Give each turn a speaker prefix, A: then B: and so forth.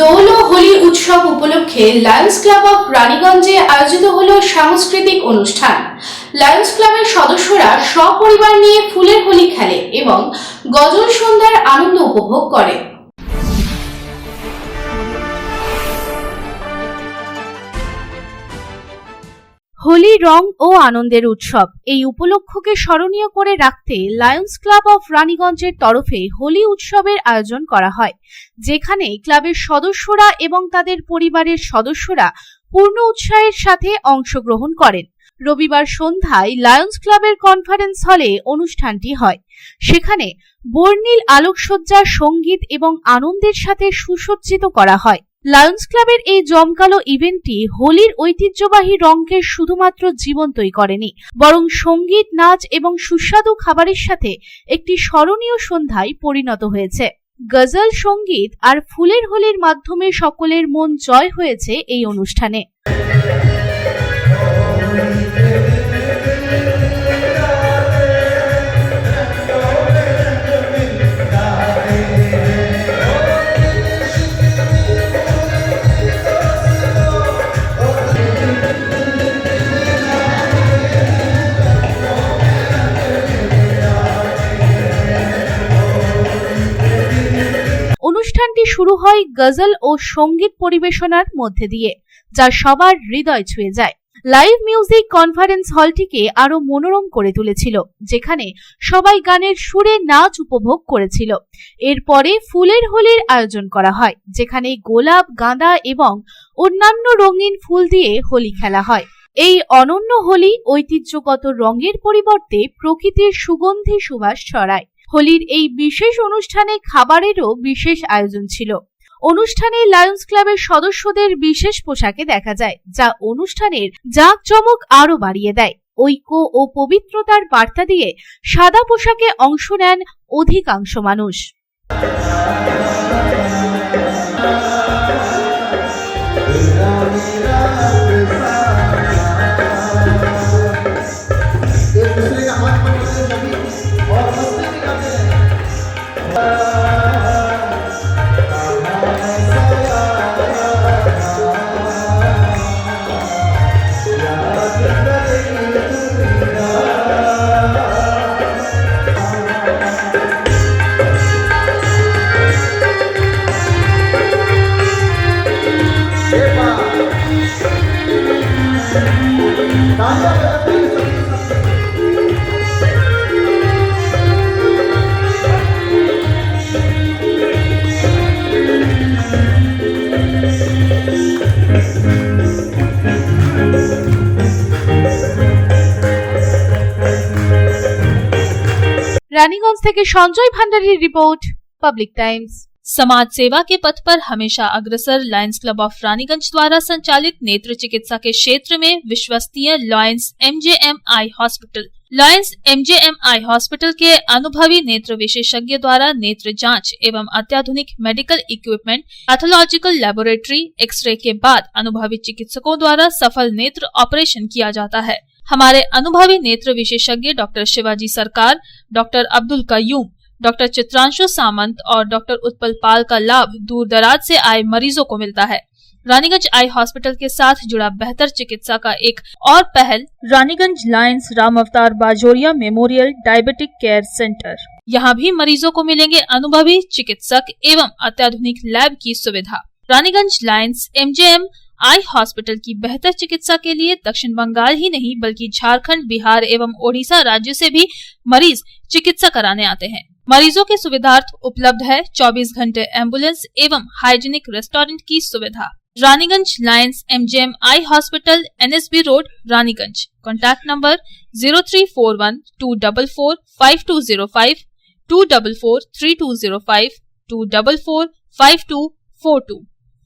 A: দোল ও হোলি উৎসব উপলক্ষে Lions club of রানীগঞ্জে আয়োজিত হলো সাংস্কৃতিক অনুষ্ঠান। লায়ন্স ক্লাবের সদস্যরা সপরিবার নিয়ে ফুলের হোলি খেলে এবং গজল সন্ধ্যার আনন্দ উপভোগ করে।
B: হোলি রং ও আনন্দের উৎসব, এই উপলক্ষকে স্মরণীয় করে রাখতে লায়ন্স ক্লাব অফ রানীগঞ্জের তরফে হোলি উৎসবের আয়োজন করা হয়, যেখানে ক্লাবের সদস্যরা এবং তাদের পরিবারের সদস্যরা পূর্ণ উৎসাহের সাথে অংশগ্রহণ করেন। রবিবার সন্ধ্যায় লায়ন্স ক্লাবের কনফারেন্স হলে অনুষ্ঠানটি হয়। সেখানে বর্ণিল আলোকসজ্জা, সঙ্গীত এবং আনন্দের সাথে সুসজ্জিত করা হয়। লায়ন্স ক্লাবের এই জমকালো ইভেন্টটি হোলির ঐতিহ্যবাহী রঙকে শুধুমাত্র জীবন্তই করেনি, বরং সঙ্গীত, নাচ এবং সুস্বাদু খাবারের সাথে একটি স্মরণীয় সন্ধ্যায় পরিণত হয়েছে। গজল, সঙ্গীত আর ফুলের হোলির মাধ্যমে সকলের মন জয় হয়েছে এই অনুষ্ঠানে। অনুষ্ঠানটি শুরু হয় গজল ও সঙ্গীত পরিবেশনার মধ্যে দিয়ে, যা সবার হৃদয় ছুঁয়ে যায়। লাইভ মিউজিক কনফারেন্স হলটিকে আরো মনোরম করে তুলেছিল, যেখানে সবাই গানের সুরে নাচ উপভোগ করেছিল। এরপরে ফুলের হোলির আয়োজন করা হয়, যেখানে গোলাপ, গাঁদা এবং অন্যান্য রঙিন ফুল দিয়ে হোলি খেলা হয়। এই অনন্য হোলি ঐতিহ্যগত রঙের পরিবর্তে প্রকৃতির সুগন্ধি সুবাস ছড়ায়। হোলির এই বিশেষ অনুষ্ঠানে খাবারেরও বিশেষ আয়োজন ছিল। অনুষ্ঠানে লায়ন্স ক্লাবের সদস্যদের বিশেষ পোশাকে দেখা যায়, যা অনুষ্ঠানের জাঁকজমক আরো বাড়িয়ে দেয়। ঐক্য ও পবিত্রতার বার্তা দিয়ে সাদা পোশাকে অংশ নেন অধিকাংশ মানুষ। रानीगंज থেকে সঞ্জয় ভান্ডারীর রিপোর্ট, पब्लिक टाइम्स।
C: समाज सेवा के पथ पर हमेशा अग्रसर लायंस क्लब ऑफ रानीगंज द्वारा संचालित नेत्र चिकित्सा के क्षेत्र में विश्वसनीय Lions MJM eye hospital. Lions MJM eye hospital के अनुभवी नेत्र विशेषज्ञ द्वारा नेत्र जांच एवं अत्याधुनिक medical equipment, pathological laboratory, X ray के बाद अनुभवी चिकित्सकों द्वारा सफल नेत्र ऑपरेशन किया जाता है। हमारे अनुभवी नेत्र विशेषज्ञ डॉक्टर शिवाजी सरकार, डॉक्टर अब्दुल कयूम, डॉक्टर चित्रांशु सामंत और डॉक्टर उत्पल पाल का लाभ दूर दराज से आए मरीजों को मिलता है। रानीगंज आई हॉस्पिटल के साथ जुड़ा बेहतर चिकित्सा का एक और पहल रानीगंज लायंस राम अवतार Bajoria memorial diabetic care centre. यहाँ भी मरीजों को मिलेंगे अनुभवी चिकित्सक एवं अत्याधुनिक लैब की सुविधा। Raniganj Lions MJM eye hospital की बेहतर चिकित्सा के लिए दक्षिण बंगाल ही नहीं बल्कि झारखंड, बिहार एवं ओडिशा राज्य से भी मरीज चिकित्सा कराने आते हैं। मरीजों के सुविधार्थ उपलब्ध है 24 घंटे एम्बुलेंस एवं हाइजीनिक रेस्टोरेंट की सुविधा। Raniganj Lions MJM eye hospital, NSB road, Raniganj. Contact number 0341 244 5205, 244 3205, 244 5242।